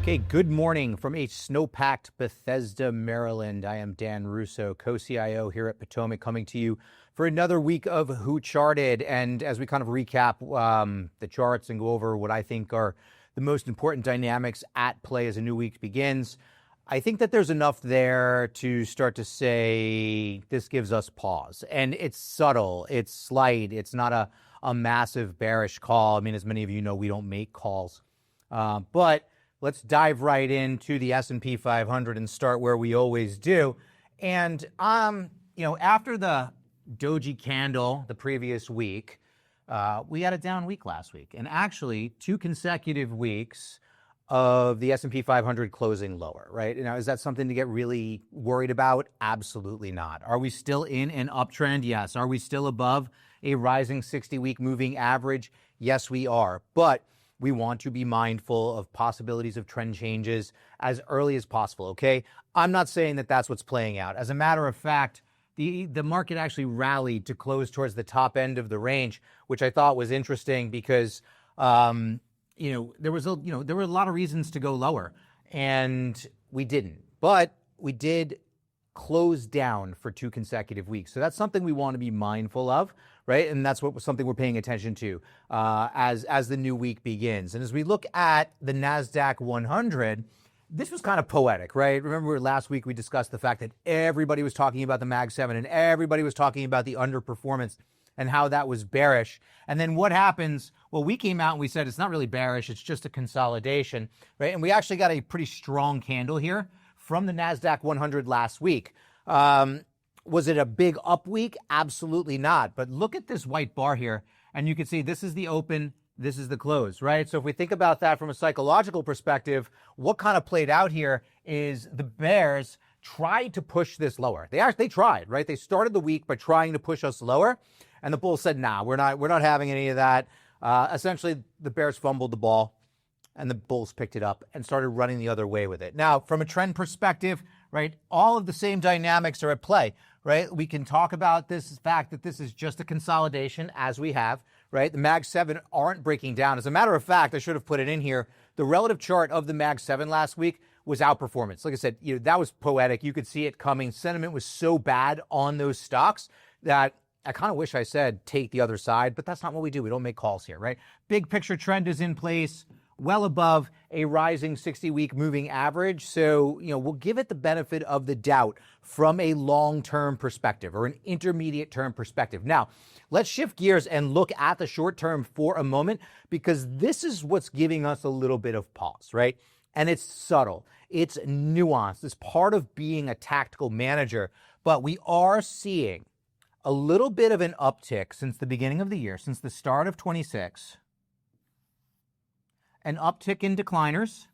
Okay, good morning from a snow-packed Bethesda, Maryland. I am Dan Russo, Co-CIO here at Potomac, coming to you for another week of Who Charted. And as we kind of recap the charts and go over what I think are the most important dynamics at play as a new week begins, I think that there's enough there to start to say this gives us pause. And it's subtle, it's slight, it's not a massive bearish call. I mean, as many of you know, we don't make calls. But let's dive right into the S&P 500 and start where we always do. And, after the doji candle the previous week, we had a down week last week. And actually, 2 consecutive weeks of the S&P 500 closing lower, right? Now, is that something to get really worried about? Absolutely not. Are we still in an uptrend? Yes. Are we still above a rising 60-week moving average? Yes, we are. But we want to be mindful of possibilities of trend changes as early as possible, okay? I'm not saying that that's what's playing out. As a matter of fact, the market actually rallied to close towards the top end of the range, which I thought was interesting because, there were a lot of reasons to go lower, and we didn't. But we did close down for 2 consecutive weeks. So that's something we want to be mindful of, right? And that's something we're paying attention to as the new week begins. And as we look at the Nasdaq 100, this was kind of poetic, right? Remember last week we discussed the fact that everybody was talking about the Mag 7 and everybody was talking about the underperformance and how that was bearish. And then what happens? Well, we came out and we said it's not really bearish, it's just a consolidation, right? And we actually got a pretty strong candle here from the Nasdaq 100 last week. Was it a big up week? Absolutely not. But look at this white bar here, and you can see this is the open, this is the close, right? So if we think about that from a psychological perspective, what kind of played out here is the bears tried to push this lower. They tried, right? They started the week by trying to push us lower, and the bulls said, nah, we're not having any of that. Essentially, the bears fumbled the ball, and the bulls picked it up and started running the other way with it. Now, from a trend perspective, right, all of the same dynamics are at play, right? We can talk about this fact that this is just a consolidation as we have, right? The Mag 7 aren't breaking down. As a matter of fact, I should have put it in here. The relative chart of the Mag 7 last week was outperformance. Like I said, that was poetic. You could see it coming. Sentiment was so bad on those stocks that I kind of wish I said take the other side, but that's not what we do. We don't make calls here, right? Big picture trend is in place, well above a rising 60-week moving average. So, we'll give it the benefit of the doubt from a long-term perspective or an intermediate-term perspective. Now, let's shift gears and look at the short term for a moment, because this is what's giving us a little bit of pause, right? And it's subtle. It's nuanced. It's part of being a tactical manager. But we are seeing a little bit of an uptick since the beginning of the year, since the start of 26. An uptick in decliners,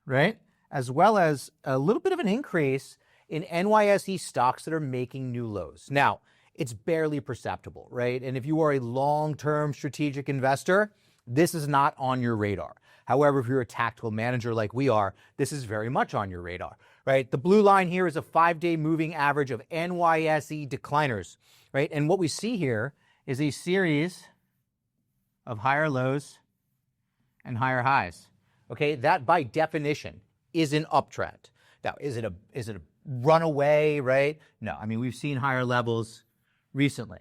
right? As well as a little bit of an increase in NYSE stocks that are making new lows. Now, it's barely perceptible, right? And if you are a long-term strategic investor, this is not on your radar. However, if you're a tactical manager like we are, this is very much on your radar, right? The blue line here is a 5-day moving average of NYSE decliners, right? And what we see here is a series of higher lows and higher highs. Okay, that by definition is an uptrend. Now, is it a runaway, right? No, I mean, we've seen higher levels recently,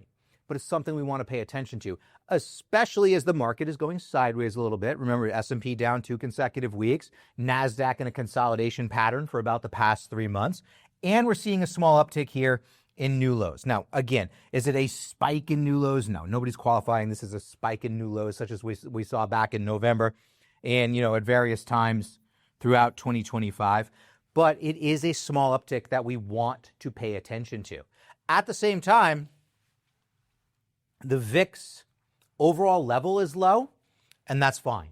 but it's something we want to pay attention to, especially as the market is going sideways a little bit. Remember, S&P down 2 consecutive weeks, Nasdaq in a consolidation pattern for about the past 3 months, and we're seeing a small uptick here in new lows. Now, again, is it a spike in new lows? No, nobody's qualifying this as a spike in new lows, such as we saw back in November and, at various times throughout 2025. But it is a small uptick that we want to pay attention to. At the same time, the VIX overall level is low, and that's fine.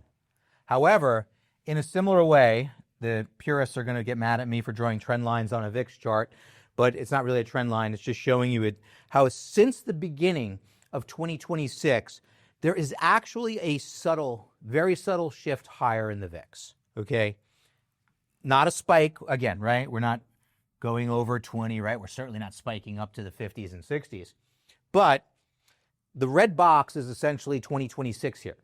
However, in a similar way, the purists are going to get mad at me for drawing trend lines on a VIX chart, but it's not really a trend line. It's just showing you how since the beginning of 2026, there is actually a subtle, very subtle shift higher in the VIX, okay? Not a spike, again, right? We're not going over 20, right? We're certainly not spiking up to the 50s and 60s. But the red box is essentially 2026 here.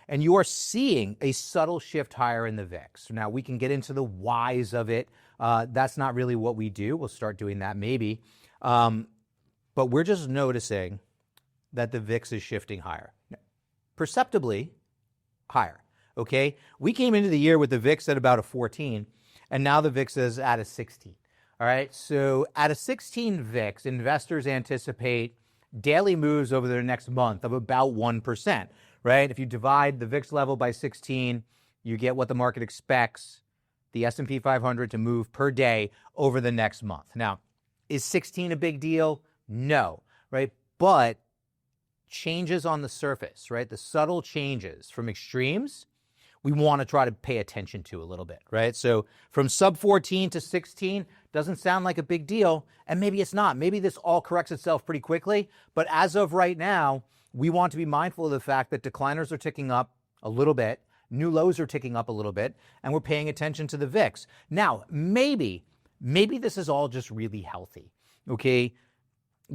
And you are seeing a subtle shift higher in the VIX. Now, we can get into the whys of it. That's not really what we do. We'll start doing that maybe. But we're just noticing that the VIX is shifting higher, perceptibly higher, okay? We came into the year with the VIX at about a 14, and now the VIX is at a 16, all right? So at a 16 VIX, investors anticipate daily moves over the next month of about 1%, right? If you divide the VIX level by 16, you get what the market expects the S&P 500 to move per day over the next month. Now, is 16 a big deal? No, right? But changes on the surface, right? The subtle changes from extremes, we want to try to pay attention to a little bit, right? So from sub 14 to 16 doesn't sound like a big deal, and maybe it's not. Maybe this all corrects itself pretty quickly, but as of right now, we want to be mindful of the fact that decliners are ticking up a little bit, new lows are ticking up a little bit, and we're paying attention to the VIX. Now, maybe this is all just really healthy, okay?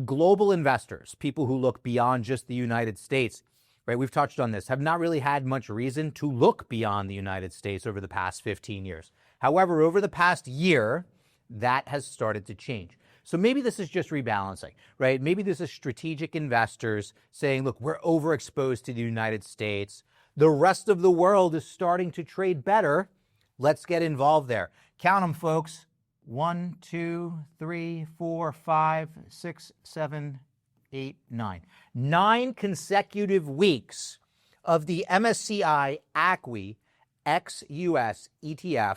Global investors, people who look beyond just the United States, right? We've touched on this, have not really had much reason to look beyond the United States over the past 15 years. However, over the past year, that has started to change. So maybe this is just rebalancing, right? Maybe this is strategic investors saying, look, we're overexposed to the United States. The rest of the world is starting to trade better. Let's get involved there. Count them, folks. 1, 2, 3, 4, 5, 6, 7, 8, 9. 9 consecutive weeks of the MSCI ACWI ex-US ETF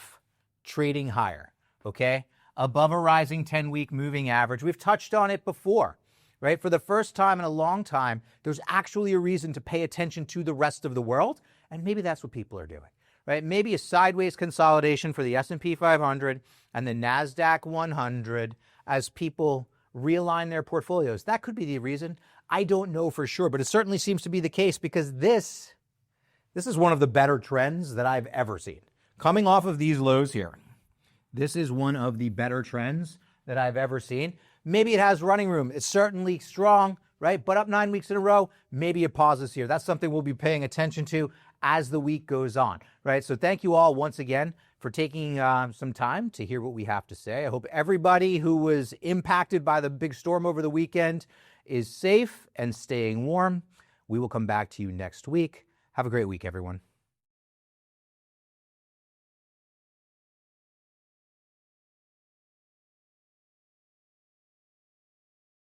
trading higher, okay? Above a rising 10-week moving average. We've touched on it before, right? For the first time in a long time, there's actually a reason to pay attention to the rest of the world, and maybe that's what people are doing, right? Maybe a sideways consolidation for the S&P 500 and the Nasdaq 100 as people realign their portfolios. That could be the reason. I don't know for sure, but it certainly seems to be the case because this is one of the better trends that I've ever seen. Coming off of these lows here, this is one of the better trends that I've ever seen. Maybe it has running room. It's certainly strong, right? But up 9 weeks in a row, maybe it pauses here. That's something we'll be paying attention to as the week goes on, right? So thank you all once again for taking some time to hear what we have to say. I hope everybody who was impacted by the big storm over the weekend is safe and staying warm. We will come back to you next week. Have a great week, everyone.